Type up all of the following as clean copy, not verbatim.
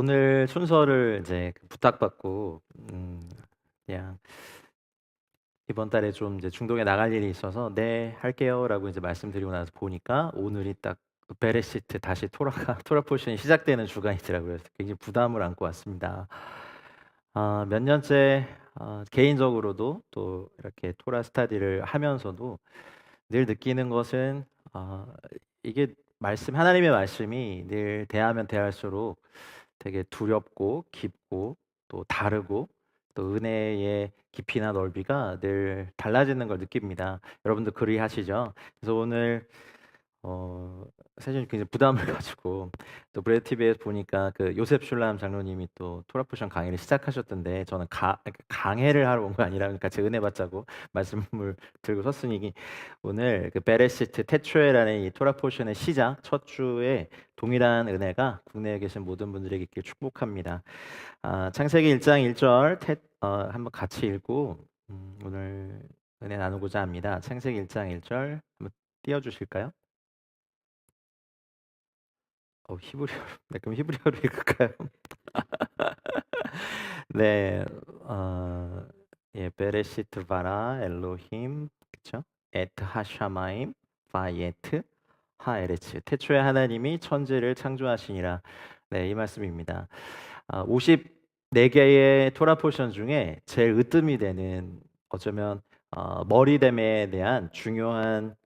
오늘 순서를 이제 부탁받고 그냥 이번 달에 좀 이제 중동에 나갈 일이 있어서 "네, 할게요."라고 이제 말씀드리고 나서 보니까 오늘이 딱 베레시트 다시 토라가 토라 포션이 시작되는 주간이더라고요. 그래서 굉장히 부담을 안고 왔습니다. 몇 년째 개인적으로도 또 이렇게 토라 스터디를 하면서도 늘 느끼는 것은 이게 하나님의 말씀이 늘 대하면 대할수록 되게 두렵고 깊고 또 다르고 또 은혜의 깊이나 넓이가 늘 달라지는 걸 느낍니다. 여러분도 그리하시죠? 그래서 오늘 어 사실 굉장히 부담을 가지고 또 브레드 TV에서 보니까 그 요셉 슐람 장로님이 또 토라 포션 강의를 시작하셨던데 저는 강해를 하러 온 거 아니라 같이 은혜 받자고 말씀을 들고 섰으니 오늘 그 베레시트 테추에라는 이 토라 포션의 시작 첫 주에 동일한 은혜가 국내에 계신 모든 분들에게 있길 축복합니다. 창세기 1장 1절 한번 같이 읽고 오늘 은혜 나누고자 합니다. 창세기 1장 1절 한번 띄워 주실까요? 히브리어로. 네, 그럼 히브리어로 읽을까요? 네. 예, 베레시트 바라 엘로힘, 그쵸? 에트 하샤마임 바예트 하에레츠. 태초에 하나님이 천지를 창조하시니라. 네, 이 말씀입니다. 54개의 토라 포션 중에 제일 으뜸이 되는, 어쩌면 머리됨에 대한 중요한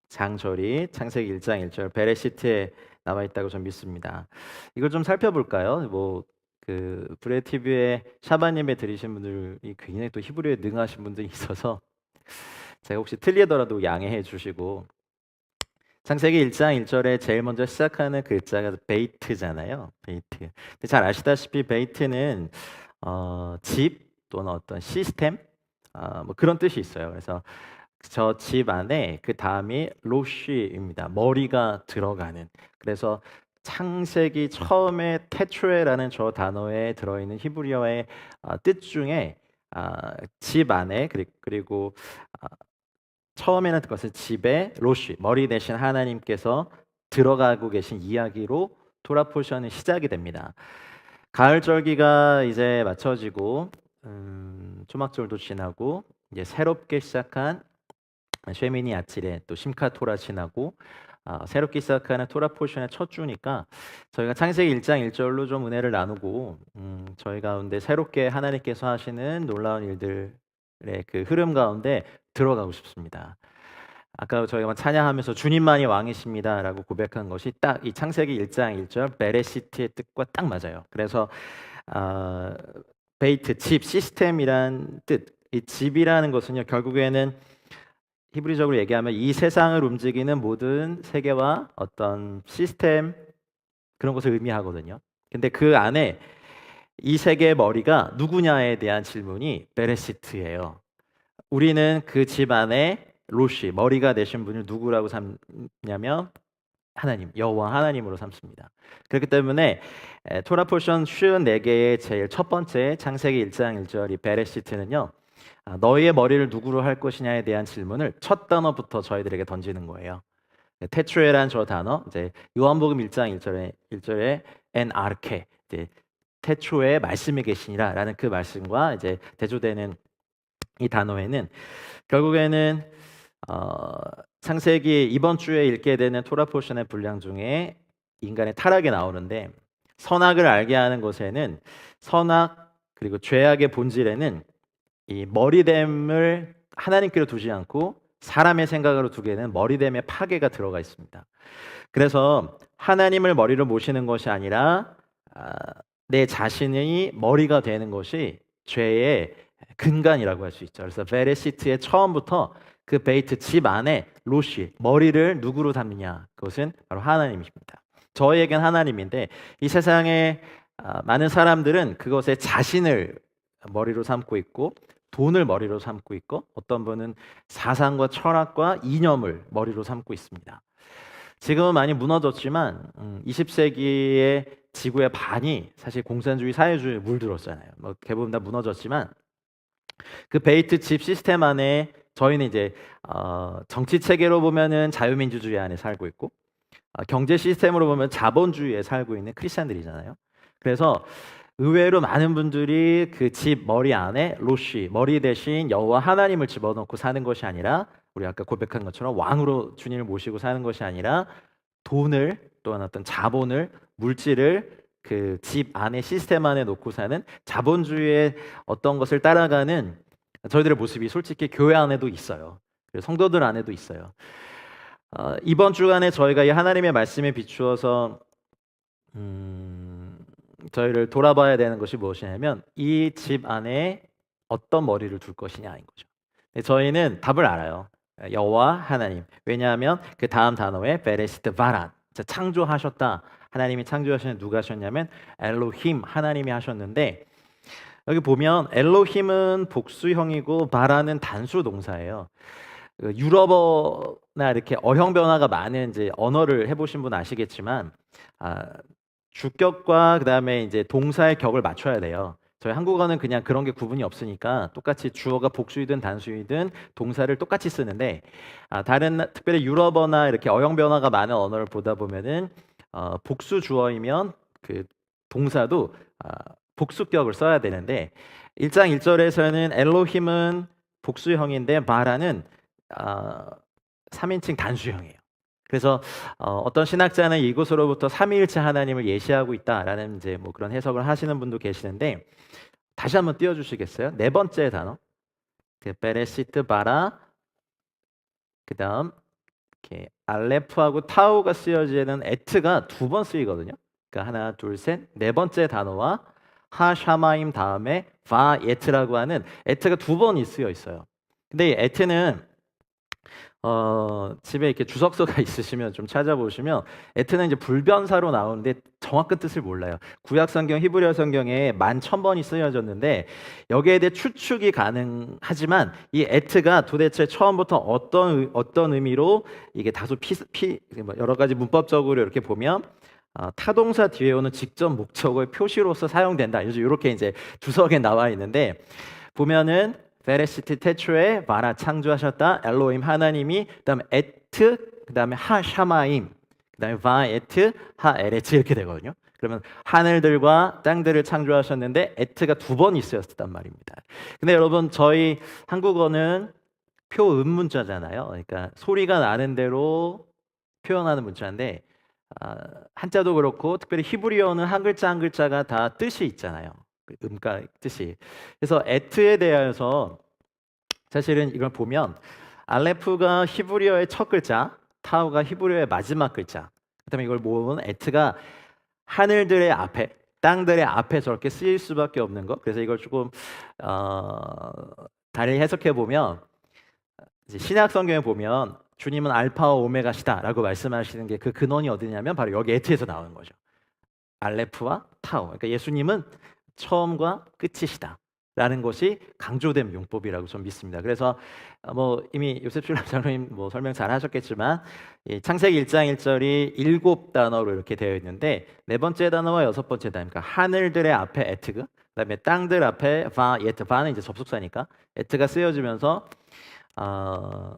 장절이 창세기 1장 1절 베레시트에 나와 있다고 저는 믿습니다. 이걸 좀 살펴볼까요? 그 브레드 TV의 샤바님에 들으신 분들이 굉장히 또 히브리어에 능하신 분들이 있어서 제가 혹시 틀리더라도 양해해 주시고, 창세기 1장 1절에 제일 먼저 시작하는 글자가 베이트잖아요. 베이트. 근데 잘 아시다시피 베이트는 집 또는 어떤 시스템, 뭐 그런 뜻이 있어요. 그래서 저 집 안에 그 다음이 로쉬입니다. 머리가 들어가는. 그래서 창세기 처음에 테추에라는 저 단어에 들어있는 히브리어의 뜻 중에 집 안에 그리고 처음에는 그것을 집에 로쉬 머리 대신 하나님께서 들어가고 계신 이야기로 토라 포션이 시작이 됩니다. 가을 절기가 이제 맞춰지고 초막절도 지나고 이제 새롭게 시작한 쉐미니 아찔에 또 심카 토라 지나고 새롭게 시작하는 토라 포션의 첫 주니까 저희가 창세기 1장 1절로 좀 은혜를 나누고 저희 가운데 새롭게 하나님께서 하시는 놀라운 일들의 그 흐름 가운데 들어가고 싶습니다. 아까 저희가 찬양하면서 주님만이 왕이십니다라고 고백한 것이 딱 이 창세기 1장 1절 베레시트의 뜻과 딱 맞아요. 그래서 베이트 집 시스템이란 뜻, 이 집이라는 것은요 결국에는 히브리적으로 얘기하면 이 세상을 움직이는 모든 세계와 어떤 시스템 그런 것을 의미하거든요. 근데 그 안에 이 세계의 머리가 누구냐에 대한 질문이 베레시트예요. 우리는 그 집 안에 로시 머리가 되신 분을 누구라고 삼냐면 하나님, 여호와 하나님으로 삼습니다. 그렇기 때문에 토라 포션 54개의 제일 첫 번째 창세기 1장 1절 이 베레시트는요. 너희의 머리를 누구로 할 것이냐에 대한 질문을 첫 단어부터 저희들에게 던지는 거예요. 테추에란 저 단어, 이제 요한복음 1장 1절에 엔 아르케, 이제 태초에 말씀이 계시니라라는 그 말씀과 이제 대조되는 이 단어에는 결국에는 창세기 이번 주에 읽게 되는 토라 포션의 분량 중에 인간의 타락이 나오는데 선악을 알게 하는 것에는 선악 그리고 죄악의 본질에는 이 머리됨을 하나님께로 두지 않고 사람의 생각으로 두기에는 머리됨의 파괴가 들어가 있습니다. 그래서 하나님을 머리로 모시는 것이 아니라 내 자신이 머리가 되는 것이 죄의 근간이라고 할 수 있죠. 그래서 베레시트의 처음부터 그 베이트 집 안에 로시 머리를 누구로 담느냐, 그것은 바로 하나님이십니다. 저희에겐 하나님인데 이 세상에 많은 사람들은 그것에 자신을 머리로 삼고 있고 돈을 머리로 삼고 있고 어떤 분은 사상과 철학과 이념을 머리로 삼고 있습니다. 지금은 많이 무너졌지만 20세기의 지구의 반이 사실 공산주의 사회주의에 물들었잖아요. 뭐 대부분 다 무너졌지만 그 베이트 집 시스템 안에 저희는 이제 정치 체계로 보면은 자유민주주의 안에 살고 있고 경제 시스템으로 보면 자본주의에 살고 있는 크리스천들이잖아요. 그래서 의외로 많은 분들이 그 집 머리 안에 로시, 머리 대신 여호와 하나님을 집어넣고 사는 것이 아니라 우리 아까 고백한 것처럼 왕으로 주님을 모시고 사는 것이 아니라 돈을 또한 어떤 자본을 물질을 그 집 안에 시스템 안에 놓고 사는 자본주의의 어떤 것을 따라가는 저희들의 모습이 솔직히 교회 안에도 있어요. 성도들 안에도 있어요. 이번 주간에 저희가 이 하나님의 말씀에 비추어서 저희를 돌아봐야 되는 것이 무엇이냐면 이 집 안에 어떤 머리를 둘 것이냐인 거죠. 저희는 답을 알아요. 여호와 하나님. 왜냐하면 그 다음 단어에 베레시트 바란, 창조하셨다. 하나님이 창조하시는 누가 하셨냐면 엘로힘, 하나님이 하셨는데 여기 보면 엘로힘은 복수형이고 바란은 단수 동사예요. 유럽어나 이렇게 어형 변화가 많은 이제 언어를 해보신 분 아시겠지만 주격과 그다음에 이제 동사의 격을 맞춰야 돼요. 저희 한국어는 그냥 그런 게 구분이 없으니까 똑같이 주어가 복수이든 단수이든 동사를 똑같이 쓰는데 다른 특별히 유럽어나 이렇게 어형 변화가 많은 언어를 보다 보면은 복수 주어이면 그 동사도 복수격을 써야 되는데 1장 1절에서는 엘로힘은 복수형인데 바라는 3인칭 단수형이에요. 그래서 어떤 신학자는 이곳으로부터 삼위일체 하나님을 예시하고 있다라는 이제 뭐 그런 해석을 하시는 분도 계시는데 다시 한번 띄워주시겠어요? 네 번째 단어, 베레시트 바라, 그다음 이렇게 알레프하고 타우가 쓰여지는 에트가 두 번 쓰이거든요. 그러니까 하나, 둘, 셋, 네 번째 단어와 하샤마임 다음에 바 에트라고 하는 에트가 두 번이 쓰여 있어요. 근데 이 에트는 집에 이렇게 주석서가 있으시면 좀 찾아보시면 에트는 이제 불변사로 나오는데 정확한 뜻을 몰라요. 구약 성경 히브리어 성경에 11,000번이 쓰여졌는데 여기에 대해 추측이 가능하지만 이 에트가 도대체 처음부터 어떤 의미로 이게 다소 여러 가지 문법적으로 이렇게 보면 타동사 뒤에 오는 직접 목적어의 표시로서 사용된다. 이렇게 이제 주석에 나와 있는데 보면은 베레시트 태초에 바라 창조하셨다. 엘로힘 하나님이 그다음에 에트 그다음에 하샤마임 그다음에 바 에트 하 에레츠 이렇게 되거든요. 그러면 하늘들과 땅들을 창조하셨는데 에트가 두 번 있었단 말입니다. 근데 여러분 저희 한국어는 표음 문자잖아요. 그러니까 소리가 나는 대로 표현하는 문자인데 한자도 그렇고 특별히 히브리어는 한 글자 한 글자가 다 뜻이 있잖아요. 음가 뜻이. 그래서 에트에 대해서 사실은 이걸 보면 알레프가 히브리어의 첫 글자, 타우가 히브리어의 마지막 글자. 그다음에 이걸 모으면 에트가 하늘들의 앞에, 땅들의 앞에 저렇게 쓰일 수밖에 없는 것. 그래서 이걸 조금 다르게 해석해 보면 신약 성경에 보면 주님은 알파와 오메가시다라고 말씀하시는 게 그 근원이 어디냐면 바로 여기 에트에서 나오는 거죠. 알레프와 타우. 그러니까 예수님은 처음과 끝이시다라는 것이 강조된 용법이라고 저는 믿습니다. 그래서 뭐 이미 요셉 신학장로님 뭐 설명 잘 하셨겠지만 창세기 1장 1절이 7단어로 이렇게 되어 있는데 네 번째 단어와 여섯 번째 단어, 그러니까 하늘들의 앞에 에트그, 그다음에 땅들 앞에 바 예트, 바는 이제 접속사니까 에트가 쓰여지면서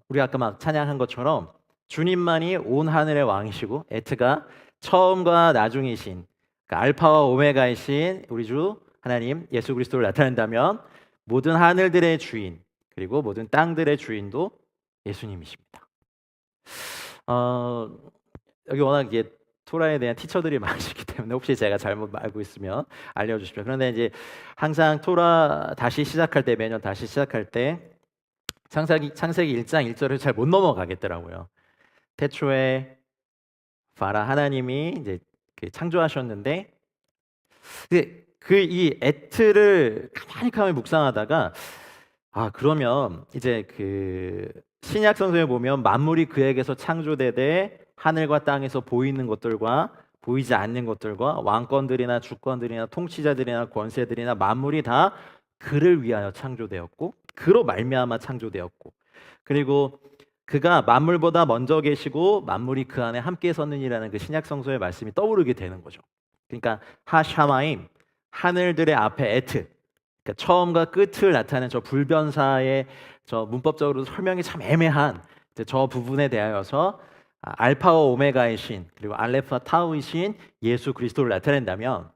우리 아까 막 찬양한 것처럼 주님만이 온 하늘의 왕이시고 에트가 처음과 나중이신 그러니까 알파와 오메가이신 우리 주 하나님 예수 그리스도를 나타낸다면 모든 하늘들의 주인 그리고 모든 땅들의 주인도 예수님이십니다. 여기 워낙 이제 토라에 대한 티처들이 많으시기 때문에 혹시 제가 잘못 알고 있으면 알려주십시오. 그런데 이제 항상 토라 다시 시작할 때 매년 다시 시작할 때 창세기 1장 1절을 잘 못 넘어가겠더라고요. 태초에 바라 하나님이 이제 창조하셨는데 그 이 에트를 가만히 묵상하다가 그러면 이제 그 신약 성경에 보면 만물이 그에게서 창조되되 하늘과 땅에서 보이는 것들과 보이지 않는 것들과 왕권들이나 주권들이나 통치자들이나 권세들이나 만물이 다 그를 위하여 창조되었고 그로 말미암아 창조되었고 그리고 그가 만물보다 먼저 계시고 만물이 그 안에 함께 섰느니라는 그 신약 성서의 말씀이 떠오르게 되는 거죠. 그러니까 하샤마임 하늘들의 앞에 에트 그러니까 처음과 끝을 나타내는 저 불변사의 저 문법적으로 설명이 참 애매한 저 부분에 대하여서 알파와 오메가이신 그리고 알레프와 타우이신 예수 그리스도를 나타낸다면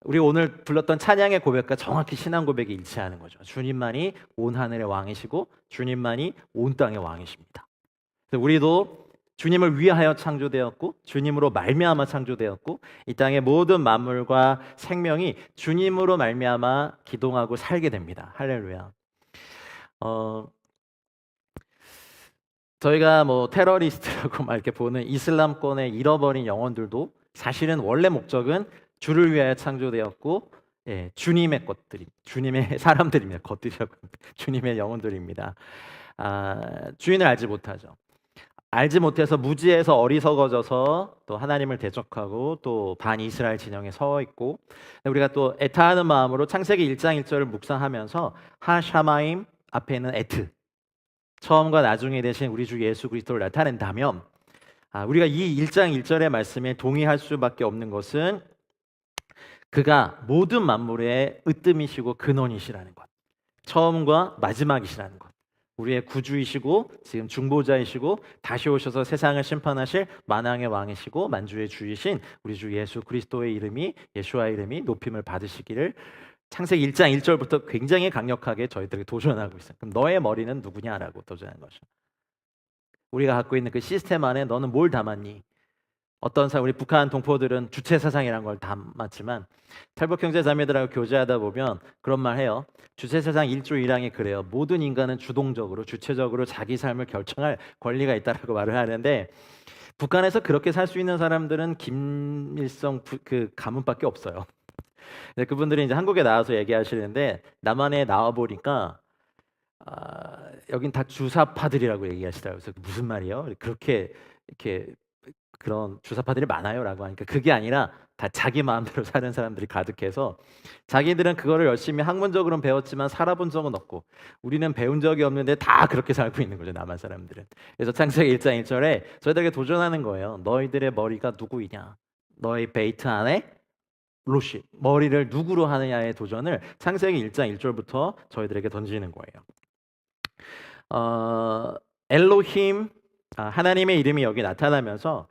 우리 오늘 불렀던 찬양의 고백과 정확히 신앙 고백이 일치하는 거죠. 주님만이 온 하늘의 왕이시고 주님만이 온 땅의 왕이십니다. 그래서 우리도 주님을 위하여 창조되었고 주님으로 말미암아 창조되었고 이 땅의 모든 만물과 생명이 주님으로 말미암아 기동하고 살게 됩니다. 할렐루야. 어, 저희가 뭐 테러리스트라고 막 이렇게 보는 이슬람권의 잃어버린 영혼들도 사실은 원래 목적은 주를 위하여 창조되었고 주님의 것들이 주님의 사람들입니다. 것들이라고 주님의 영혼들입니다. 주인을 알지 못하죠. 알지 못해서 무지해서 어리석어져서 또 하나님을 대적하고 또 반이스라엘 진영에 서 있고 우리가 또 애타하는 마음으로 창세기 1장 1절을 묵상하면서 하샤마임 앞에 있는 에트 처음과 나중에 대신 우리 주 예수 그리스도를 나타낸다면 우리가 이 1장 1절의 말씀에 동의할 수밖에 없는 것은 그가 모든 만물의 으뜸이시고 근원이시라는 것, 처음과 마지막이시라는 것, 우리의 구주이시고 지금 중보자이시고 다시 오셔서 세상을 심판하실 만왕의 왕이시고 만주의 주이신 우리 주 예수 그리스도의 이름이 예수와의 이름이 높임을 받으시기를 창세기 1장 1절부터 굉장히 강력하게 저희들에게 도전하고 있어요. 그럼 너의 머리는 누구냐라고 도전하는 것이죠. 우리가 갖고 있는 그 시스템 안에 너는 뭘 담았니? 어떤 우리 북한 동포들은 주체 사상이라는 걸 담았지만 탈북 형제 자매들하고 교제하다 보면 그런 말 해요. 주체 사상 1조 1항이 그래요. 모든 인간은 주동적으로 주체적으로 자기 삶을 결정할 권리가 있다라고 말을 하는데 북한에서 그렇게 살 수 있는 사람들은 김일성 그 가문밖에 없어요. 그분들이 이제 한국에 나와서 얘기하시는데 남한에 나와 보니까 여긴 다 주사파들이라고 얘기하시더라고요. 그래서 무슨 말이에요? 그렇게 이렇게 그런 주사파들이 많아요라고 하니까 그게 아니라 다 자기 마음대로 사는 사람들이 가득해서 자기들은 그거를 열심히 학문적으로는 배웠지만 살아본 적은 없고 우리는 배운 적이 없는데 다 그렇게 살고 있는 거죠. 남한 사람들은. 그래서 창세기 1장 1절에 저희들에게 도전하는 거예요. 너희들의 머리가 누구이냐? 너희 베이트 안에 로시 머리를 누구로 하느냐의 도전을 창세기 1장 1절부터 저희들에게 던지는 거예요. 엘로힘 하나님의 이름이 여기 나타나면서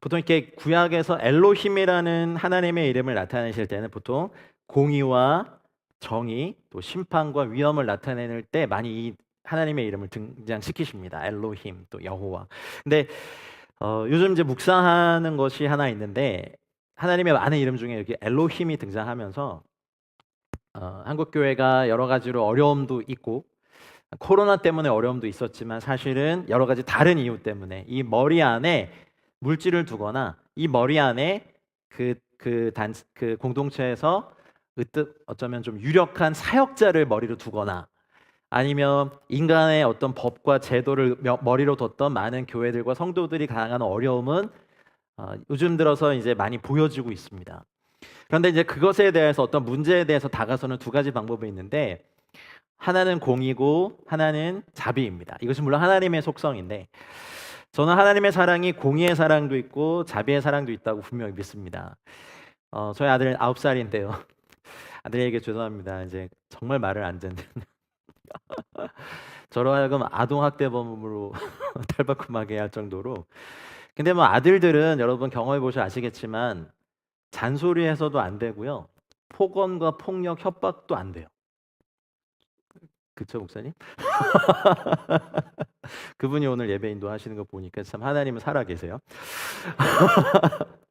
보통 이렇게 구약에서 엘로힘이라는 하나님의 이름을 나타내실 때는 보통 공의와 정의 또 심판과 위엄을 나타내는 때 많이 이 하나님의 이름을 등장시키십니다. 엘로힘 또 여호와. 근데 요즘 이제 묵상하는 것이 하나 있는데 하나님의 많은 이름 중에 이렇게 엘로힘이 등장하면서 한국 교회가 여러 가지로 어려움도 있고 코로나 때문에 어려움도 있었지만 사실은 여러 가지 다른 이유 때문에 이 머리 안에 물질을 두거나 이 머리 안에 그 공동체에서 어쩌면 좀 유력한 사역자를 머리로 두거나 아니면 인간의 어떤 법과 제도를 머리로 뒀던 많은 교회들과 성도들이 당하는 어려움은 요즘 들어서 이제 많이 보여지고 있습니다. 그런데 이제 그것에 대해서 어떤 문제에 대해서 다가서는 두 가지 방법이 있는데 하나는 공의고 하나는 자비입니다. 이것은 물론 하나님의 속성인데 저는 하나님의 사랑이 공의의 사랑도 있고 자비의 사랑도 있다고 분명히 믿습니다. 저희 아들 9살인데요. 아들에게 죄송합니다. 이제 정말 말을 안 듣는 저로 하여금 아동학대범으로 탈바꿈하게 할 정도로. 근데 뭐 아들들은 여러분 경험해 보셔 아시겠지만 잔소리해서도 안 되고요. 폭언과 폭력, 협박도 안 돼요. 그쵸 목사님? 그분이 오늘 예배 인도하시는 거 보니까 참 하나님은 살아 계세요.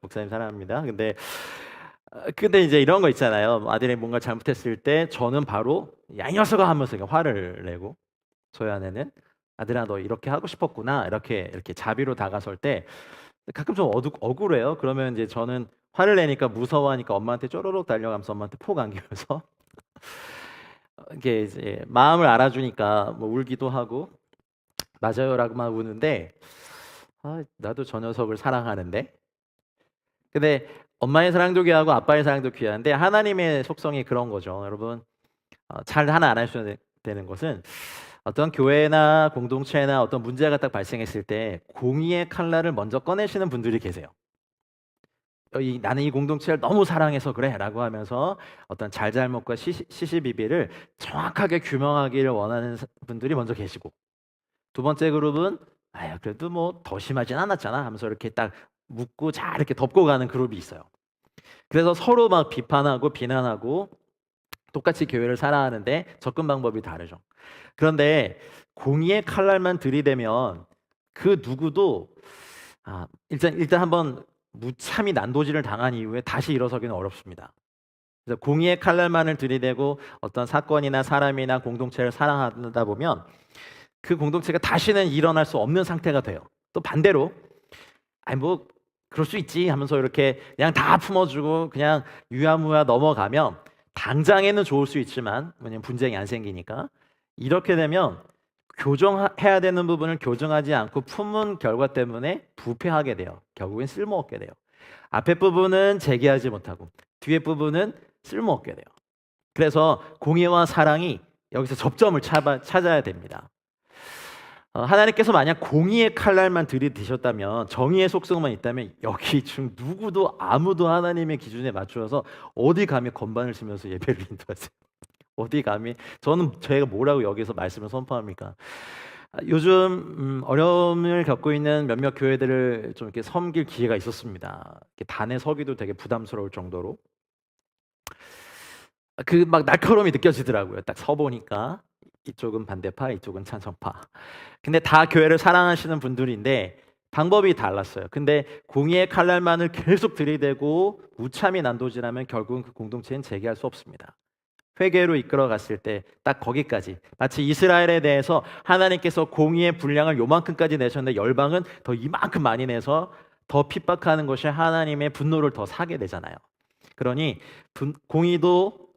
목사님 사랑합니다. 근데 이제 이런 거 있잖아요. 아들이 뭔가 잘못했을 때 저는 바로 야 이 녀석아 하면서 화를 내고 저희 아내는 아들아 너 이렇게 하고 싶었구나 이렇게 자비로 다가설 때 가끔 좀 억울해요. 그러면 이제 저는 화를 내니까 무서워하니까 엄마한테 쪼르륵 달려가면서 엄마한테 폭 안기면서 이게 이제 마음을 알아주니까 뭐 울기도 하고 맞아요라고만 우는데 나도 저 녀석을 사랑하는데 근데 엄마의 사랑도 귀하고 아빠의 사랑도 귀한데 하나님의 속성이 그런 거죠. 여러분 잘 하나 안 하셔야 되는 것은 어떤 교회나 공동체나 어떤 문제가 딱 발생했을 때 공의의 칼날을 먼저 꺼내시는 분들이 계세요. 나는 이 공동체를 너무 사랑해서 그래 라고 하면서 어떤 잘잘못과 시시비비를 정확하게 규명하기를 원하는 분들이 먼저 계시고 두 번째 그룹은 그래도 뭐 더 심하진 않았잖아 하면서 이렇게 딱 묻고 잘 이렇게 덮고 가는 그룹이 있어요. 그래서 서로 막 비판하고 비난하고 똑같이 교회를 살아가는데 접근 방법이 다르죠. 그런데 공의의 칼날만 들이대면 그 누구도 일단 한번 무참히 난도질을 당한 이후에 다시 일어서기는 어렵습니다. 그래서 공의의 칼날만을 들이대고 어떤 사건이나 사람이나 공동체를 사랑하다 보면 그 공동체가 다시는 일어날 수 없는 상태가 돼요. 또 반대로 아니 뭐 그럴 수 있지 하면서 이렇게 그냥 다 품어주고 그냥 유야무야 넘어가면 당장에는 좋을 수 있지만 왜냐면 분쟁이 안 생기니까 이렇게 되면 교정해야 되는 부분을 교정하지 않고 품은 결과 때문에 부패하게 돼요. 결국엔 쓸모없게 돼요. 앞에 부분은 제기하지 못하고 뒤에 부분은 쓸모없게 돼요. 그래서 공의와 사랑이 여기서 접점을 찾아야 됩니다. 하나님께서 만약 공의의 칼날만 들이드셨다면 정의의 속성만 있다면 여기 중 누구도 아무도 하나님의 기준에 맞추어서 어디 감히 건반을 치면서 예배를 인도하세요. 어디 감히 저는 제가 뭐라고 여기서 말씀을 선포합니까? 요즘 어려움을 겪고 있는 몇몇 교회들을 좀 이렇게 섬길 기회가 있었습니다. 이렇게 단에 서기도 되게 부담스러울 정도로 그 막 날카로움이 느껴지더라고요. 딱 서 보니까 이쪽은 반대파, 이쪽은 찬성파. 근데 다 교회를 사랑하시는 분들인데 방법이 달랐어요. 근데 공의의 칼날만을 계속 들이대고 무참히 난도질하면 결국은 그 공동체는 재개할 수 없습니다. 회개로 이끌어 갔을 때 딱 거기까지 마치 이스라엘에 대해서 하나님께서 공의의 분량을 요만큼까지 내셨는데 열방은 더 이만큼 많이 내서 더 핍박하는 것이 하나님의 분노를 더 사게 되잖아요. 그러니 공의도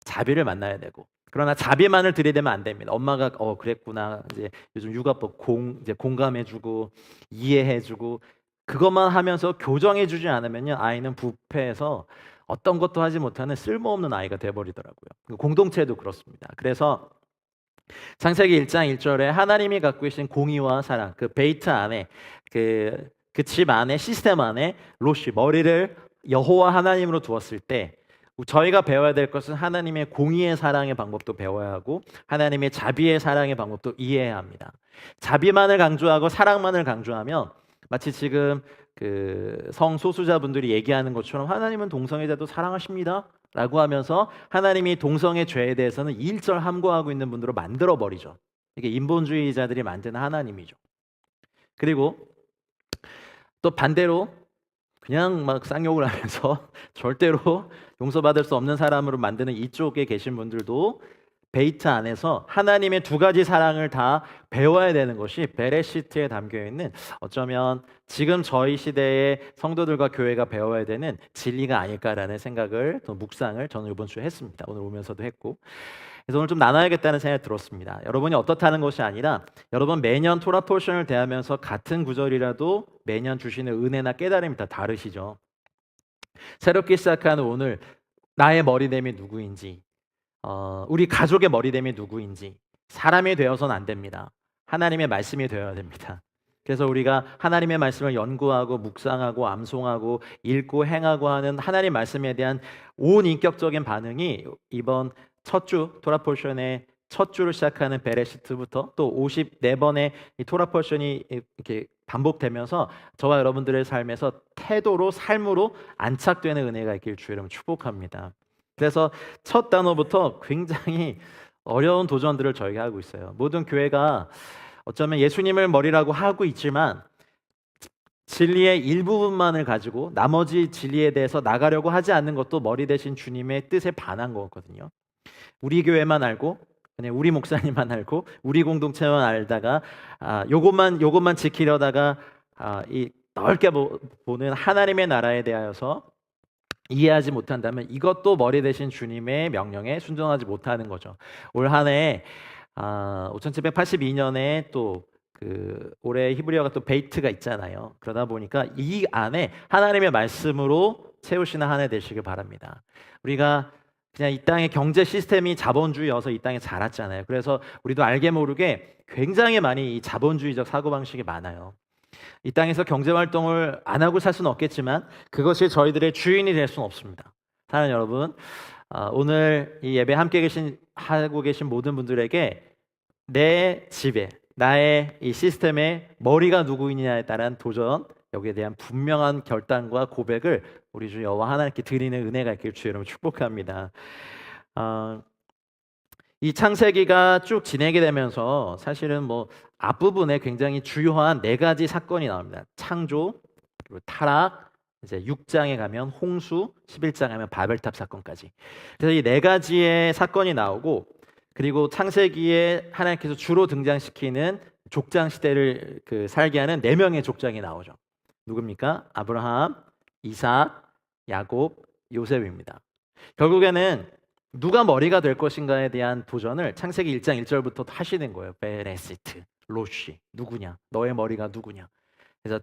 자비를 만나야 되고 그러나 자비만을 들이대면 안 됩니다. 엄마가 그랬구나 이제 요즘 육아법 이제 공감해주고 이해해주고 그것만 하면서 교정해주지 않으면요 아이는 부패해서 어떤 것도 하지 못하는 쓸모없는 아이가 돼버리더라고요. 공동체도 그렇습니다. 그래서 창세기 1장 1절에 하나님이 갖고 계신 공의와 사랑 그 베이트 안에 그 집 안에 시스템 안에 로시 머리를 여호와 하나님으로 두었을 때 저희가 배워야 될 것은 하나님의 공의의 사랑의 방법도 배워야 하고 하나님의 자비의 사랑의 방법도 이해해야 합니다. 자비만을 강조하고 사랑만을 강조하면 마치 지금 그 성소수자분들이 얘기하는 것처럼 하나님은 동성애자도 사랑하십니다 라고 하면서 하나님이 동성애 죄에 대해서는 일절 함구하고 있는 분들로 만들어 버리죠. 이게 인본주의자들이 만드는 하나님이죠. 그리고 또 반대로 그냥 막 쌍욕을 하면서 절대로 용서받을 수 없는 사람으로 만드는 이쪽에 계신 분들도 베이트 안에서 하나님의 두 가지 사랑을 다 배워야 되는 것이 베레시트에 담겨 있는 어쩌면 지금 저희 시대의 성도들과 교회가 배워야 되는 진리가 아닐까라는 생각을 또 묵상을 저는 이번 주에 했습니다. 오늘 오면서도 했고 그래서 오늘 좀 나눠야겠다는 생각이 들었습니다. 여러분이 어떻다는 것이 아니라 여러분 매년 토라 포션을 대하면서 같은 구절이라도 매년 주시는 은혜나 깨달음이 다 다르시죠. 새롭게 시작하는 오늘 나의 머리됨이 누구인지 우리 가족의 머리됨이 누구인지 사람이 되어서는 안 됩니다. 하나님의 말씀이 되어야 됩니다. 그래서 우리가 하나님의 말씀을 연구하고 묵상하고 암송하고 읽고 행하고 하는 하나님의 말씀에 대한 온 인격적인 반응이 이번 첫 주 토라 포션의 첫 주를 시작하는 베레시트부터 또 54번의 이 토라 포션이 이렇게 반복되면서 저와 여러분들의 삶에서 태도로 삶으로 안착되는 은혜가 있길 주의 이름으로 축복합니다. 그래서 첫 단어부터 굉장히 어려운 도전들을 저희가 하고 있어요. 모든 교회가 어쩌면 예수님을 머리라고 하고 있지만 진리의 일부분만을 가지고 나머지 진리에 대해서 나가려고 하지 않는 것도 머리 대신 주님의 뜻에 반한 거거든요. 우리 교회만 알고 그냥 우리 목사님만 알고 우리 공동체만 알다가 요것만 지키려다가 이 넓게 보는 하나님의 나라에 대하여서 이해하지 못한다면 이것도 머리 대신 주님의 명령에 순종하지 못하는 거죠. 올 한 해 5782년에 또 올해 히브리어가 또 베이트가 있잖아요. 그러다 보니까 이 안에 하나님의 말씀으로 채우시는 한 해 되시길 바랍니다. 우리가 그냥 이 땅의 경제 시스템이 자본주의여서 이 땅에 자랐잖아요. 그래서 우리도 알게 모르게 굉장히 많이 이 자본주의적 사고방식이 많아요. 이 땅에서 경제활동을 안 하고 살 수는 없겠지만 그것이 저희들의 주인이 될 수는 없습니다. 사랑하는 여러분, 오늘 이 예배 함께 하고 계신 모든 분들에게 내 집에 나의 이 시스템의 머리가 누구이냐에 따른 도전 여기에 대한 분명한 결단과 고백을 우리 주 여호와 하나님께 드리는 은혜가 있길 주 여러분 축복합니다. 이 창세기가 쭉 진행이 되면서 사실은 뭐 앞부분에 굉장히 주요한 네 가지 사건이 나옵니다. 창조, 그리고 타락, 이제 6장에 가면 홍수, 11장에 가면 바벨탑 사건까지. 그래서 이 네 가지의 사건이 나오고, 그리고 창세기에 하나님께서 주로 등장시키는 족장 시대를 살게 하는 네 명의 족장이 나오죠. 누굽니까? 아브라함, 이삭, 야곱, 요셉입니다. 결국에는 누가 머리가 될 것인가에 대한 도전을 창세기 1장 1절부터 하시는 거예요. 베레시트, 로시, 누구냐? 너의 머리가 누구냐? 그래서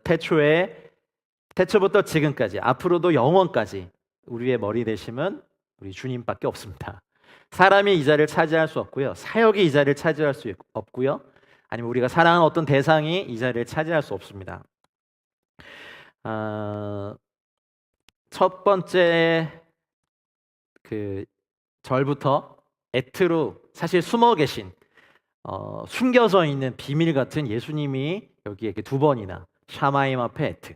태초부터 지금까지, 앞으로도 영원까지 우리의 머리 되심은 우리 주님밖에 없습니다. 사람이 이 자리를 차지할 수 없고요. 사역이 이 자리를 차지할 수 없고요. 아니면 우리가 사랑하는 어떤 대상이 이 자리를 차지할 수 없습니다. 첫 번째 절부터 에트로 사실 숨어 계신 숨겨져 있는 비밀 같은 예수님이 여기에 이렇게 두 번이나 샤마임 앞에 에트,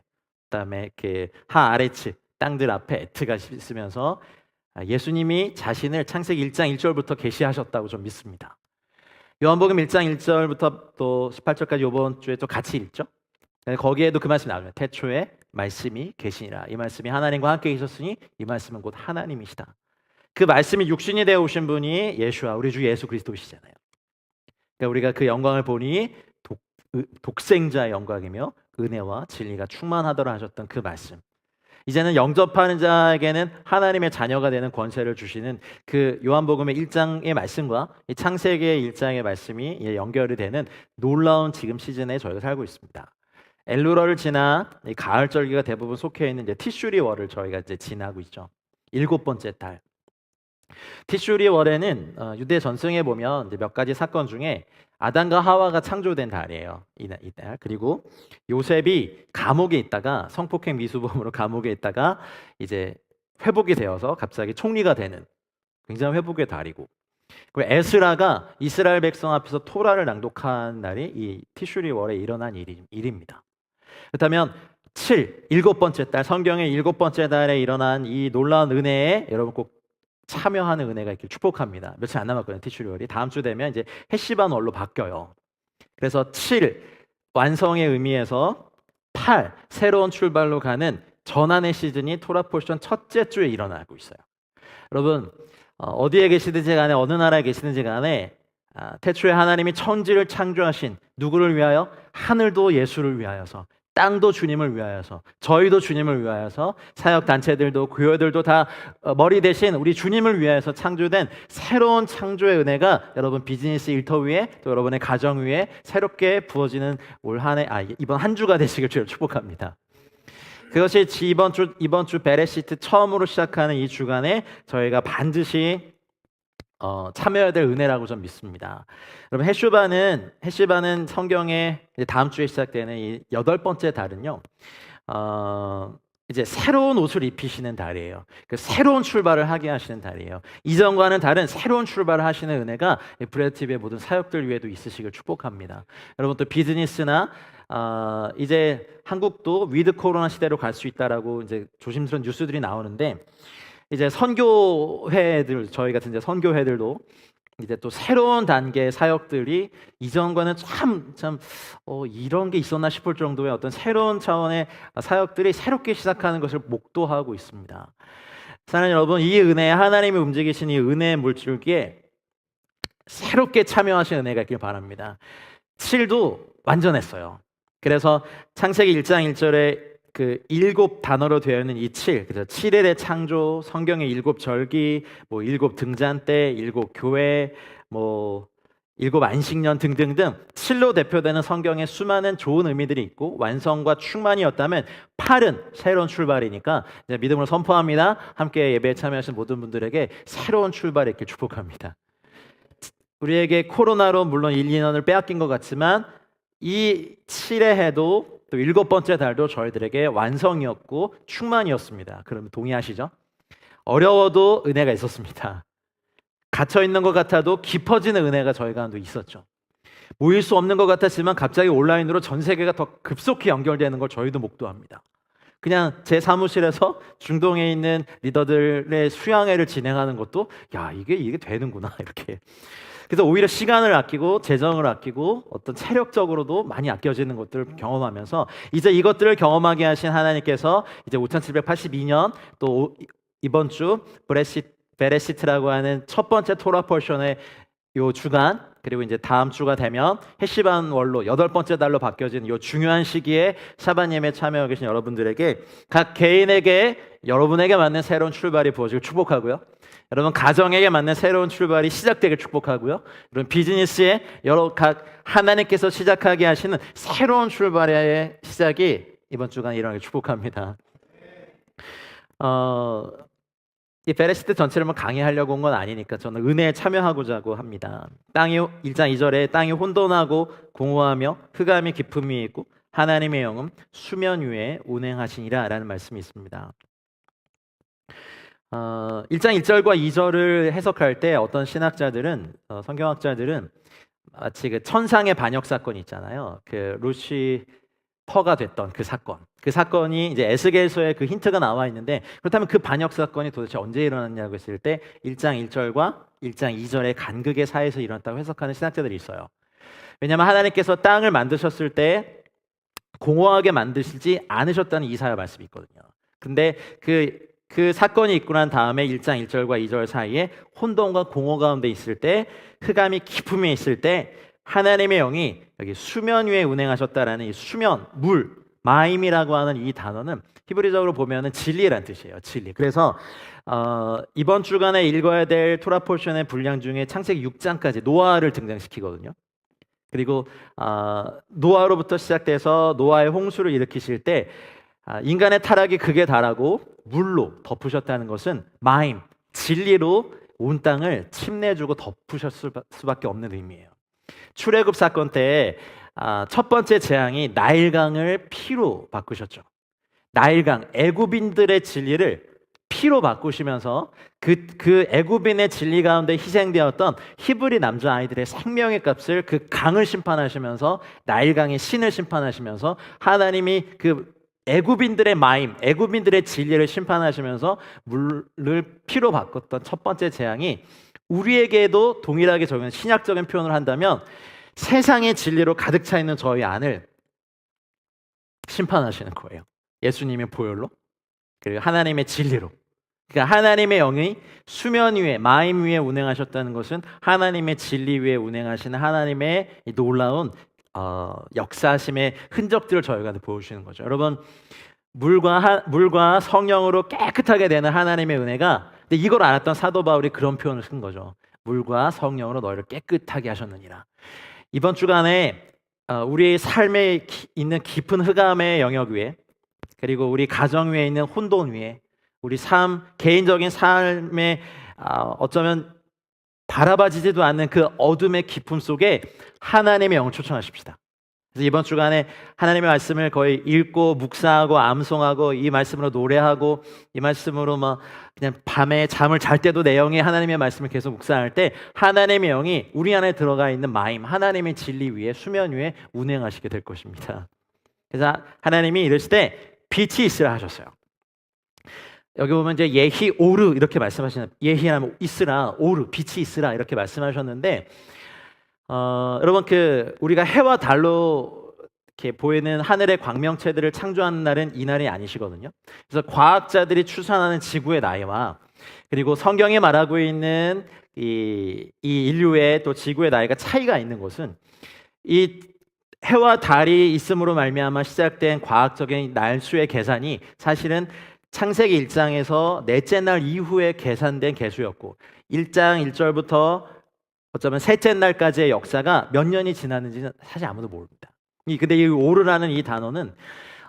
그다음에 이렇게 하아레츠 땅들 앞에 에트가 있으면서 예수님이 자신을 창세기 1장 1절부터 계시하셨다고 좀 믿습니다. 요한복음 1장 1절부터 또 18절까지 이번 주에 또 같이 읽죠. 거기에도 그 말씀이 나오죠. 태초에 말씀이 계시니라. 이 말씀이 하나님과 함께 계셨으니 이 말씀은 곧 하나님이시다. 그 말씀이 육신이 되어 오신 분이 예수와 우리 주 예수 그리스도이시잖아요. 그러니까 우리가 그 영광을 보니 독생자의 영광이며 은혜와 진리가 충만하더라 하셨던 그 말씀. 이제는 영접하는 자에게는 하나님의 자녀가 되는 권세를 주시는 그 요한복음의 1장의 말씀과 이 창세기의 1장의 말씀이 연결이 되는 놀라운 지금 시즌에 저희가 살고 있습니다. 엘루러를 지나 이 가을절기가 대부분 속해 있는 이제 티슈리월을 저희가 이제 지나고 있죠. 7번째 달. 티슈리월에는 유대 전승에 보면 이제 몇 가지 사건 중에 아담과 하와가 창조된 달이에요. 이달. 그리고 요셉이 감옥에 있다가 성폭행 미수범으로 감옥에 있다가 이제 회복이 되어서 갑자기 총리가 되는 굉장히 회복의 달이고, 그리고 에스라가 이스라엘 백성 앞에서 토라를 낭독한 날이 이 티슈리월에 일어난 일입니다. 그렇다면 7번째 달, 성경의 7번째 달에 일어난 이 놀라운 은혜에 여러분 꼭 참여하는 은혜가 있길 축복합니다. 며칠 안 남았거든요. 티슈리월이 다음 주 되면 이제 헤시반월로 바뀌어요. 그래서 7 완성의 의미에서 8 새로운 출발로 가는 전환의 시즌이 토라 포션 첫째 주에 일어나고 있어요. 여러분 어디에 계시든지 간에 어느 나라에 계시든지 간에 태초에 하나님이 천지를 창조하신 누구를 위하여? 하늘도 예수를 위하여서, 땅도 주님을 위하여서, 저희도 주님을 위하여서, 사역단체들도 교회들도 다 머리 대신 우리 주님을 위하여서 창조된 새로운 창조의 은혜가 여러분 비즈니스 일터 위에 또 여러분의 가정 위에 새롭게 부어지는 이번 한 주가 되시길 주를 축복합니다. 그것이 이번 주 베레시트 처음으로 시작하는 이 주간에 저희가 반드시 참여해야 될 은혜라고 좀 믿습니다. 여러분 헤슈바는 성경에 다음 주에 시작되는 이 8번째 달은요, 이제 새로운 옷을 입히시는 달이에요. 그 새로운 출발을 하게 하시는 달이에요. 이전과는 다른 새로운 출발을 하시는 은혜가 브레드TV의 모든 사역들 위에도 있으시길 축복합니다. 여러분 또 비즈니스나 이제 한국도 위드 코로나 시대로 갈 수 있다라고 이제 조심스러운 뉴스들이 나오는데, 이제 선교회들, 저희 같은 이제 선교회들도 이제 또 새로운 단계의 사역들이 이전과는 참 이런 게 있었나 싶을 정도의 어떤 새로운 차원의 사역들이 새롭게 시작하는 것을 목도하고 있습니다. 사랑하는 여러분, 이 은혜, 하나님이 움직이신 이 은혜의 물줄기에 새롭게 참여하신 은혜가 있길 바랍니다. 7도 완전했어요. 그래서 창세기 1장 1절에 그 7단어로 되어 있는 이 7, 그래서 7일의 창조, 성경의 7절기, 7 등잔대, 7교회, 7 안식년 등등등 7로 대표되는 성경의 수많은 좋은 의미들이 있고 완성과 충만이었다면 8은 새로운 출발이니까 이제 믿음으로 선포합니다. 함께 예배에 참여하신 모든 분들에게 새로운 출발이 있길 축복합니다. 우리에게 코로나로 물론 1, 2년을 빼앗긴 것 같지만 이 7의 해도 또 7번째 달도 저희들에게 완성이었고 충만이었습니다. 그러면 동의하시죠? 어려워도 은혜가 있었습니다. 갇혀있는 것 같아도 깊어지는 은혜가 저희 가운데 있었죠. 모일 수 없는 것 같았지만 갑자기 온라인으로 전 세계가 더 급속히 연결되는 걸 저희도 목도합니다. 그냥 제 사무실에서 중동에 있는 리더들의 수양회를 진행하는 것도 야 이게 되는구나 이렇게. 그래서 오히려 시간을 아끼고 재정을 아끼고 어떤 체력적으로도 많이 아껴지는 것들을 경험하면서 이제 이것들을 경험하게 하신 하나님께서 이제 5782년 또 이번 주 베레시트라고 하는 첫 번째 토라 포션의 요 주간 그리고 이제 다음 주가 되면 해시반 월로 8번째 달로 바뀌어지는 요 중요한 시기에 샤반 예배에 참여하고 계신 여러분들에게 각 개인에게 여러분에게 맞는 새로운 출발이 부어지길 축복하고요. 여러분 가정에게 맞는 새로운 출발이 시작되길 축복하고요. 여러분 비즈니스에 각 하나님께서 시작하게 하시는 새로운 출발의 시작이 이번 주간에 일어나길 축복합니다. 이 베레시트 전체를 강의하려고 온 건 아니니까 저는 은혜에 참여하고자 합니다. 1장 2절에 땅이 혼돈하고 공허하며 흑암이 깊음이 있고 하나님의 영은 수면 위에 운행하시니라 라는 말씀이 있습니다. 1장 1절과 2절을 해석할 때 어떤 신학자들은 성경학자들은 마치 그 천상의 반역 사건이 있잖아요. 그 루시퍼가 됐던 그 사건이 이제 에스겔서에 그 힌트가 나와 있는데 그렇다면 그 반역 사건이 도대체 언제 일어났냐고 했을 때 1장 1절과 1장 2절의 간극의 사이에서 일어났다고 해석하는 신학자들이 있어요. 왜냐하면 하나님께서 땅을 만드셨을 때 공허하게 만드시지 않으셨다는 이사야 말씀이 있거든요. 근데 그 사건이 있고 난 다음에 1장 1절과 2절 사이에 혼돈과 공허 가운데 있을 때 흑암이 깊음에 있을 때 하나님의 영이 여기 수면 위에 운행하셨다라는 이 수면, 물, 마임이라고 하는 이 단어는 히브리적으로 보면은 진리란 뜻이에요. 진리. 그래서 이번 주간에 읽어야 될 토라 포션의 분량 중에 창세기 6장까지 노아를 등장시키거든요. 그리고 노아로부터 시작돼서 노아의 홍수를 일으키실 때 인간의 타락이 극에 달하고 물로 덮으셨다는 것은 마임, 진리로 온 땅을 침내주고 덮으셨을 수밖에 없는 의미예요. 출애굽 사건 때 첫 번째 재앙이 나일강을 피로 바꾸셨죠. 나일강, 애굽인들의 진리를 피로 바꾸시면서 그 애굽인의 진리 가운데 희생되었던 히브리 남자 아이들의 생명의 값을 그 강을 심판하시면서 나일강의 신을 심판하시면서 하나님이 그 애굽인들의 마임, 애굽인들의 진리를 심판하시면서 물을 피로 바꿨던 첫 번째 재앙이 우리에게도 동일하게 적용 신약적인 표현을 한다면 세상의 진리로 가득 차 있는 저희 안을 심판하시는 거예요. 예수님의 보혈로 그리고 하나님의 진리로. 그러니까 하나님의 영이 수면 위에 마임 위에 운행하셨다는 것은 하나님의 진리 위에 운행하시는 하나님의 놀라운 역사심의 흔적들을 저희가 보여주시는 거죠. 여러분 물과 성령으로 깨끗하게 되는 하나님의 은혜가 근데 이걸 알았던 사도 바울이 그런 표현을 쓴 거죠. 물과 성령으로 너희를 깨끗하게 하셨느니라. 이번 주간에 우리의 삶에 있는 깊은 흑암의 영역 위에 그리고 우리 가정 위에 있는 혼돈 위에 우리 개인적인 삶에 어쩌면 바라봐지지도 않는 그 어둠의 깊음 속에 하나님의 영을 초청하십시다. 그래서 이번 주간에 하나님의 말씀을 거의 읽고 묵상하고 암송하고 이 말씀으로 노래하고 이 말씀으로 그냥 밤에 잠을 잘 때도 내용의 하나님의 말씀을 계속 묵상할 때 하나님의 영이 우리 안에 들어가 있는 마임, 하나님의 진리 위에 수면 위에 운행하시게 될 것입니다. 그래서 하나님이 이러실 때 빛이 있으라 하셨어요. 여기 보면 이제 예히 오르 이렇게 말씀하시는 예히하면 있으라 오르 빛이 있으라 이렇게 말씀하셨는데 여러분 우리가 해와 달로 이렇게 보이는 하늘의 광명체들을 창조하는 날은 이 날이 아니시거든요. 그래서 과학자들이 추산하는 지구의 나이와 그리고 성경이 말하고 있는 이 인류의 또 지구의 나이가 차이가 있는 것은 이 해와 달이 있음으로 말미암아 시작된 과학적인 날수의 계산이 사실은 창세기 1장에서 넷째 날 이후에 계산된 계수였고 1장 1절부터 어쩌면 셋째 날까지의 역사가 몇 년이 지났는지는 사실 아무도 모릅니다. 근데 이 오르라는 이 단어는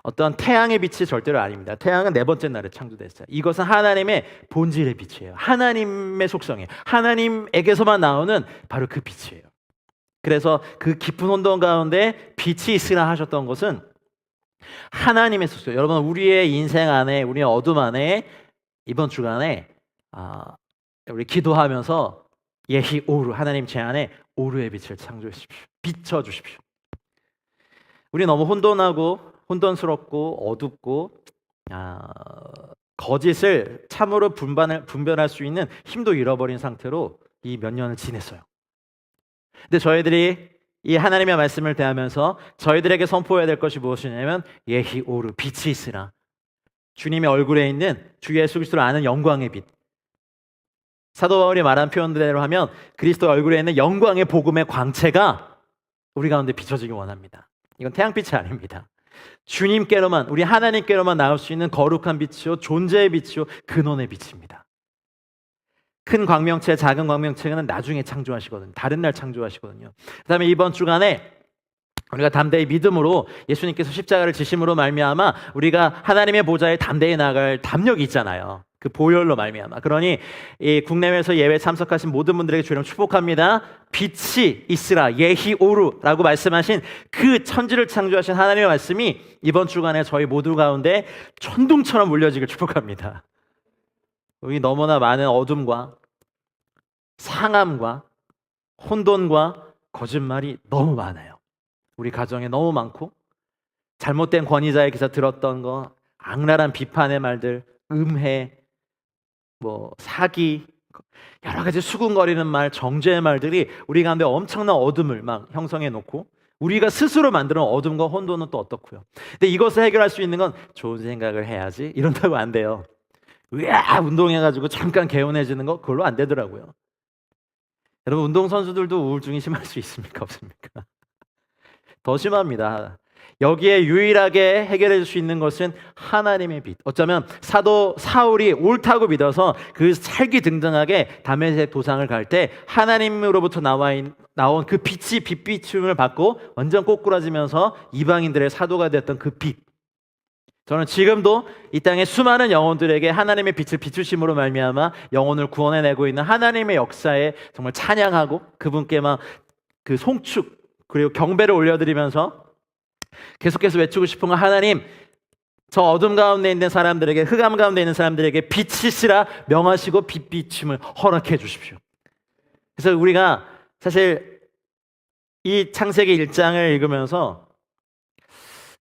어떤 태양의 빛이 절대로 아닙니다. 태양은 네 번째 날에 창조됐어요. 이것은 하나님의 본질의 빛이에요. 하나님의 속성이에요. 하나님에게서만 나오는 바로 그 빛이에요. 그래서 그 깊은 혼돈 가운데 빛이 있으라 하셨던 것은 하나님의 속성. 여러분 우리의 인생 안에 우리의 어둠 안에 이번 주간에 우리 기도하면서 예히 오루, 하나님 제 안에 오루의 빛을 창조해 주십시오. 비춰 주십시오. 우리 너무 혼돈스럽고 어둡고 거짓을 참으로 분별할 수 있는 힘도 잃어버린 상태로 이 몇 년을 지냈어요. 근데 저희들이 이 하나님의 말씀을 대하면서 저희들에게 선포해야 될 것이 무엇이냐면 예히 오루, 빛이 있으라. 주님의 얼굴에 있는 주 예수 그리스도를 아는 영광의 빛. 사도 바울이 말한 표현대로 하면 그리스도 얼굴에 있는 영광의 복음의 광채가 우리 가운데 비춰지기 원합니다. 이건 태양빛이 아닙니다. 주님께로만, 우리 하나님께로만 나올 수 있는 거룩한 빛이요, 존재의 빛이요, 근원의 빛입니다. 큰 광명체, 작은 광명체는 나중에 창조하시거든요. 다른 날 창조하시거든요. 그 다음에 이번 주간에 우리가 담대히 믿음으로 예수님께서 십자가를 지심으로 말미암아 우리가 하나님의 보좌에 담대히 나아갈 담력이 있잖아요. 그 보혈로 말미암아. 그러니 이 국내외에서 예배 참석하신 모든 분들에게 주님 축복합니다. 빛이 있으라 예히 오루라고 말씀하신 그 천지를 창조하신 하나님의 말씀이 이번 주간에 저희 모두 가운데 천둥처럼 울려지길 축복합니다. 여기 너무나 많은 어둠과 상함과 혼돈과 거짓말이 너무 많아요. 우리 가정에 너무 많고 잘못된 권위자의 기사 들었던 거, 악랄한 비판의 말들, 음해, 사기, 여러 가지 수군거리는 말, 정죄의 말들이 우리 가운데 엄청난 어둠을 막 형성해 놓고 우리가 스스로 만드는 어둠과 혼돈은 또 어떻고요. 근데 이것을 해결할 수 있는 건 좋은 생각을 해야지 이런다고 안 돼요. 운동해가지고 잠깐 개운해지는 거 그걸로 안 되더라고요. 여러분 운동선수들도 우울증이 심할 수 있습니까? 없습니까? 더 심합니다. 여기에 유일하게 해결해 줄 수 있는 것은 하나님의 빛. 어쩌면 사도 사울이 옳다고 믿어서 그 살기등등하게 다메섹 도상을 갈 때 하나님으로부터 나온 그 빛이 빛비춤을 받고 완전 꼬꾸라지면서 이방인들의 사도가 되었던 그 빛. 저는 지금도 이 땅의 수많은 영혼들에게 하나님의 빛을 비추심으로 말미암아 영혼을 구원해내고 있는 하나님의 역사에 정말 찬양하고 그분께 막 그 송축 그리고 경배를 올려드리면서 계속해서 외치고 싶은 건 하나님, 저 어둠 가운데 있는 사람들에게, 흑암 가운데 있는 사람들에게 빛이시라 명하시고 빛 비춤을 허락해 주십시오. 그래서 우리가 사실 이 창세기 1장을 읽으면서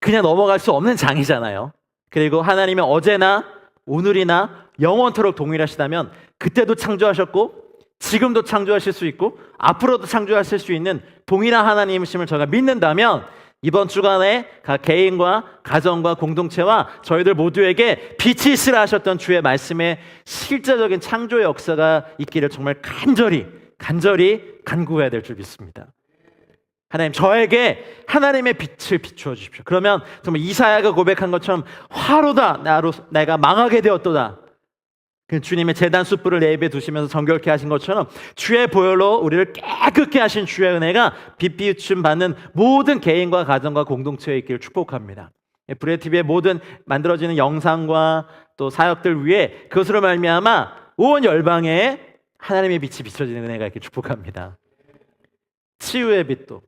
그냥 넘어갈 수 없는 장이잖아요. 그리고 하나님은 어제나 오늘이나 영원토록 동일하시다면 그때도 창조하셨고 지금도 창조하실 수 있고 앞으로도 창조하실 수 있는 동일한 하나님이심을 저희가 믿는다면 이번 주간에 각 개인과 가정과 공동체와 저희들 모두에게 빛이 있으라 하셨던 주의 말씀에 실제적인 창조의 역사가 있기를 정말 간절히 간구해야 될 줄 믿습니다. 하나님, 저에게 하나님의 빛을 비추어 주십시오. 그러면 정말 이사야가 고백한 것처럼 화로다 내가 망하게 되었도다. 그 주님의 제단 숯불을 내 입에 두시면서 정결케 하신 것처럼 주의 보혈로 우리를 깨끗게 하신 주의 은혜가 빛 비춤 받는 모든 개인과 가정과 공동체에 있기를 축복합니다. 브레티비의 모든 만들어지는 영상과 또 사역들 위에 그것으로 말미암아 온 열방에 하나님의 빛이 비춰지는 은혜가 있기를 축복합니다. 치유의 빛도,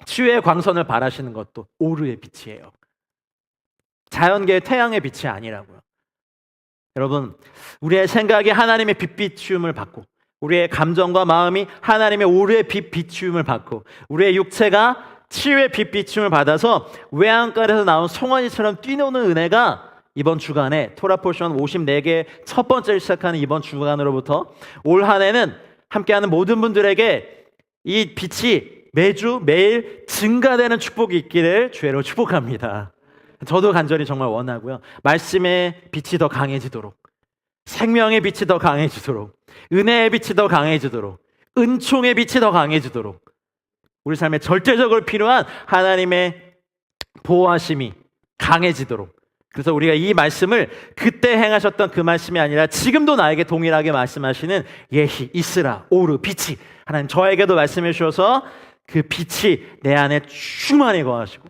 치유의 광선을 바라시는 것도 오르의 빛이에요. 자연계의 태양의 빛이 아니라고요. 여러분, 우리의 생각이 하나님의 빛 비추음을 받고 우리의 감정과 마음이 하나님의 오르의 빛 비추음을 받고 우리의 육체가 치유의 빛 비추음을 받아서 외양간에서 나온 송아지처럼 뛰노는 은혜가 이번 주간에 토라포션 54개 첫 번째를 시작하는 이번 주간으로부터 올 한 해는 함께하는 모든 분들에게 이 빛이 매일 증가되는 축복이 있기를 주의로 축복합니다. 저도 간절히 정말 원하고요. 말씀의 빛이 더 강해지도록, 생명의 빛이 더 강해지도록, 은혜의 빛이 더 강해지도록, 은총의 빛이 더 강해지도록 우리 삶에 절대적으로 필요한 하나님의 보호하심이 강해지도록, 그래서 우리가 이 말씀을 그때 행하셨던 그 말씀이 아니라 지금도 나에게 동일하게 말씀하시는 예히 있으라 오르 빛이 하나님 저에게도 말씀해 주셔서 그 빛이 내 안에 충만히 거하시고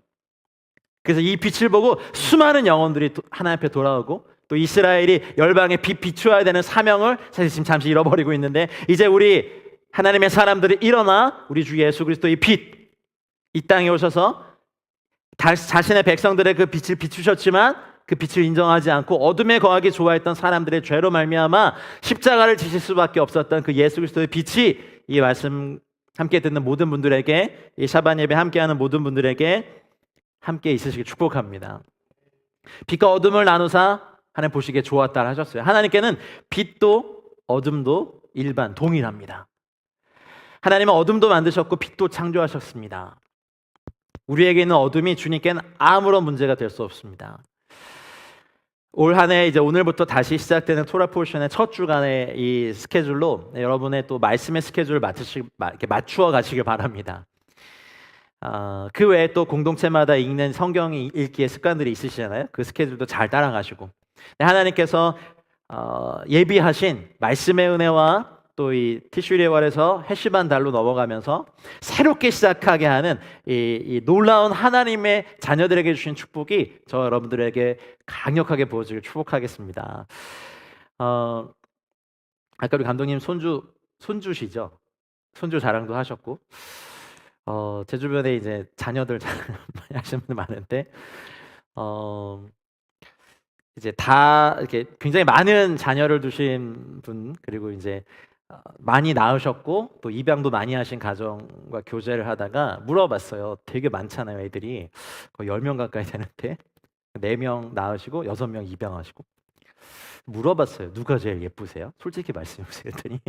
그래서 이 빛을 보고 수많은 영혼들이 하나님 앞에 돌아오고 또 이스라엘이 열방에 빛 비추어야 되는 사명을 사실 지금 잠시 잃어버리고 있는데 이제 우리 하나님의 사람들이 일어나 우리 주 예수 그리스도의 빛 이 땅에 오셔서 자신의 백성들의 그 빛을 비추셨지만 그 빛을 인정하지 않고 어둠에 거하기 좋아했던 사람들의 죄로 말미암아 십자가를 지실 수밖에 없었던 그 예수 그리스도의 빛이 이 말씀 함께 듣는 모든 분들에게, 이 샤반 예배 함께하는 모든 분들에게 함께 있으시길 축복합니다. 빛과 어둠을 나누사 하나님 보시기에 좋았다 하셨어요. 하나님께는 빛도 어둠도 일반 동일합니다. 하나님은 어둠도 만드셨고 빛도 창조하셨습니다. 우리에게 있는 어둠이 주님께는 아무런 문제가 될 수 없습니다. 올 한 해 이제 오늘부터 다시 시작되는 토라 포션의 첫 주간의 이 스케줄로 여러분의 또 말씀의 스케줄을 이렇게 맞추어 가시길 바랍니다. 그 외에 또 공동체마다 읽는 성경 읽기의 습관들이 있으시잖아요. 그 스케줄도 잘 따라가시고, 하나님께서 예비하신 말씀의 은혜와 또 이 티슈리월에서 해시반 달로 넘어가면서 새롭게 시작하게 하는 이 놀라운 하나님의 자녀들에게 주신 축복이 저 여러분들에게 강력하게 부어지길 축복하겠습니다. 아까 우리 감독님 손주시죠? 손주 자랑도 하셨고, 제 주변에 이제 자녀들 많이 하시는 분들 많은데, 이제 다 이렇게 굉장히 많은 자녀를 두신 분, 그리고 이제 많이 낳으셨고 또 입양도 많이 하신 가정과 교제를 하다가 물어봤어요. 되게 많잖아요, 애들이. 거의 10명 가까이 되는데 4명 낳으시고 6명 입양하시고. 물어봤어요. 누가 제일 예쁘세요? 솔직히 말씀해 보세요. 했더니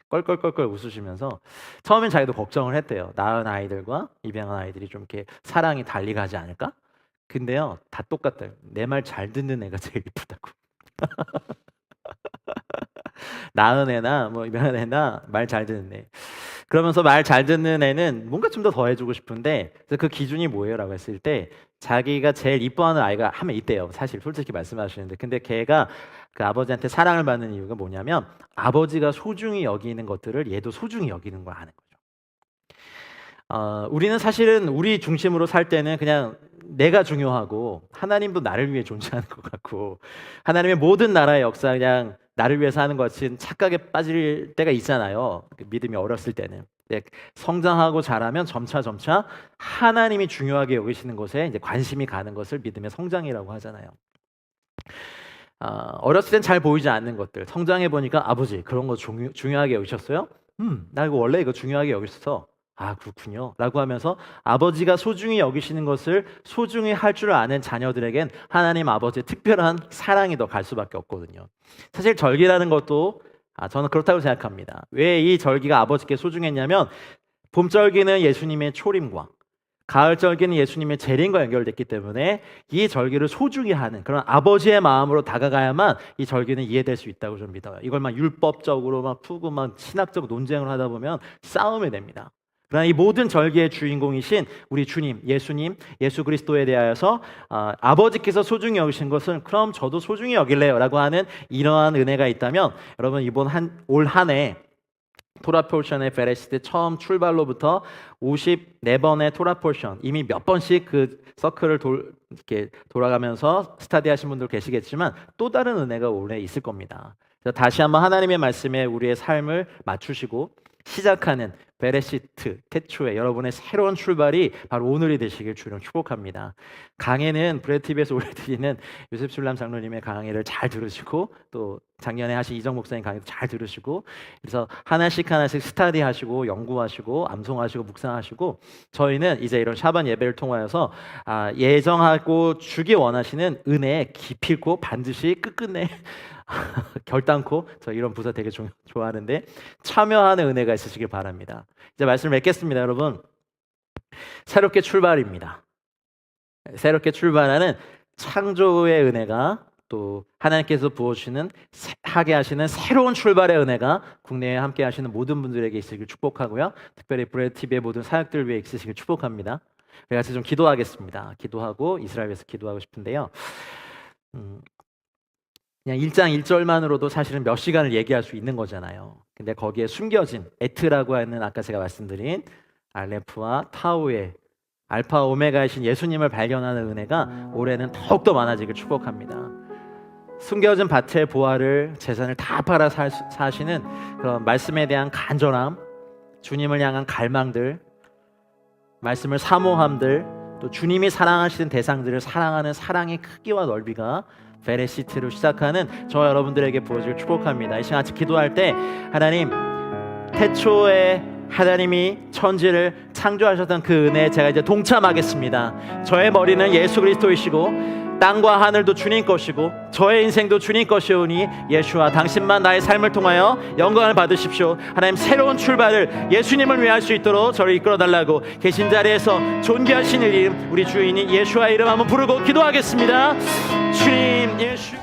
껄껄껄껄 웃으시면서 처음엔 자기도 걱정을 했대요. 낳은 아이들과 입양한 아이들이 좀 이렇게 사랑이 달리 가지 않을까? 근데요, 다 똑같아요. 내 말 잘 듣는 애가 제일 예쁘다고. 낳은 애나 뭐 입양한 애나 말 잘 듣는 애. 그러면서 말 잘 듣는 애는 뭔가 좀 더 해주고 싶은데, 그래서 그 기준이 뭐예요? 라고 했을 때 자기가 제일 이뻐하는 아이가 한 명 있대요. 사실 솔직히 말씀하시는데, 근데 걔가 그 아버지한테 사랑을 받는 이유가 뭐냐면 아버지가 소중히 여기는 것들을 얘도 소중히 여기는 걸 아는 거죠. 우리는 사실은 우리 중심으로 살 때는 그냥 내가 중요하고 하나님도 나를 위해 존재하는 것 같고, 하나님의 모든 나라의 역사 그냥 나를 위해서 하는 것 같이 착각에 빠질 때가 있잖아요. 믿음이 어렸을 때는. 성장하고 자라면 점차 하나님이 중요하게 여기시는 것에 이제 관심이 가는 것을 믿음의 성장이라고 하잖아요. 어렸을 땐 잘 보이지 않는 것들, 성장해 보니까 아버지 그런 거 중요하게 여기셨어요? 나 이거 원래 이거 중요하게 여겼어. 아, 그렇군요. 라고 하면서 아버지가 소중히 여기시는 것을 소중히 할 줄 아는 자녀들에겐 하나님 아버지의 특별한 사랑이 더 갈 수밖에 없거든요. 사실 절기라는 것도 저는 그렇다고 생각합니다. 왜 이 절기가 아버지께 소중했냐면, 봄절기는 예수님의 초림과 가을절기는 예수님의 재림과 연결됐기 때문에 이 절기를 소중히 하는 그런 아버지의 마음으로 다가가야만 이 절기는 이해될 수 있다고 좀 믿어요. 이걸 막 율법적으로 막 푸고 막 신학적 논쟁을 하다 보면 싸움이 됩니다. 그러나 이 모든 절기의 주인공이신 우리 주님, 예수님, 예수 그리스도에 대하여서 아버지께서 소중히 여기신 것은 그럼 저도 소중히 여길래요 라고 하는 이러한 은혜가 있다면, 여러분 이번 올 한 해 토라 포션의 베레시트 처음 출발로부터 54번의 토라 포션, 이미 몇 번씩 그 서클을 이렇게 돌아가면서 스타디 하신 분들 계시겠지만 또 다른 은혜가 올해 있을 겁니다. 그래서 다시 한번 하나님의 말씀에 우리의 삶을 맞추시고 시작하는 베레시트 태초에 여러분의 새로운 출발이 바로 오늘이 되시길 주님 축복합니다. 강해는 브레드TV에서 올려드리는 요셉 술람 장로님의 강의를 잘 들으시고, 또 작년에 하신 이정 목사님 강의도 잘 들으시고, 그래서 하나씩 스타디 하시고 연구하시고 암송하시고 묵상하시고, 저희는 이제 이런 샤반 예배를 통하여서 예정하고 주기 원하시는 은혜에 기필코 반드시 끝끝내 결단코, 저 이런 부서 되게 좋아하는데 참여하는 은혜가 있으시길 바랍니다. 이제 말씀을 맺겠습니다. 여러분, 새롭게 출발입니다. 새롭게 출발하는 창조의 은혜가, 또 하나님께서 부어주시는 하게 하시는 새로운 출발의 은혜가 국내에 함께 하시는 모든 분들에게 있으길 축복하고요, 특별히 브레드TV의 모든 사역들 위해 있으시길 축복합니다. 우리 같이 좀 기도하겠습니다. 기도하고 이스라엘 위해서 기도하고 싶은데요, 그냥 1장 1절만으로도 사실은 몇 시간을 얘기할 수 있는 거잖아요. 근데 거기에 숨겨진 에트라고 하는, 아까 제가 말씀드린 알레프와 타우의 알파 오메가이신 예수님을 발견하는 은혜가 올해는 더욱더 많아지길 축복합니다. 숨겨진 밭의 보화를, 재산을 다 팔아 사시는 그런 말씀에 대한 간절함, 주님을 향한 갈망들, 말씀을 사모함들, 또 주님이 사랑하시는 대상들을 사랑하는 사랑의 크기와 넓이가 베레시트로 시작하는 저 여러분들에게 부어질 축복합니다. 이 시간 같이 기도할 때 하나님, 태초에 하나님이 천지를 창조하셨던 그 은혜에 제가 이제 동참하겠습니다. 저의 머리는 예수 그리스도이시고 땅과 하늘도 주님 것이고 저의 인생도 주님 것이오니 예수와 당신만 나의 삶을 통하여 영광을 받으십시오. 하나님, 새로운 출발을 예수님을 위해 할 수 있도록 저를 이끌어달라고 계신 자리에서 존귀하신 이름, 우리 주인이 예수와 이름 한번 부르고 기도하겠습니다. 주님, 예수.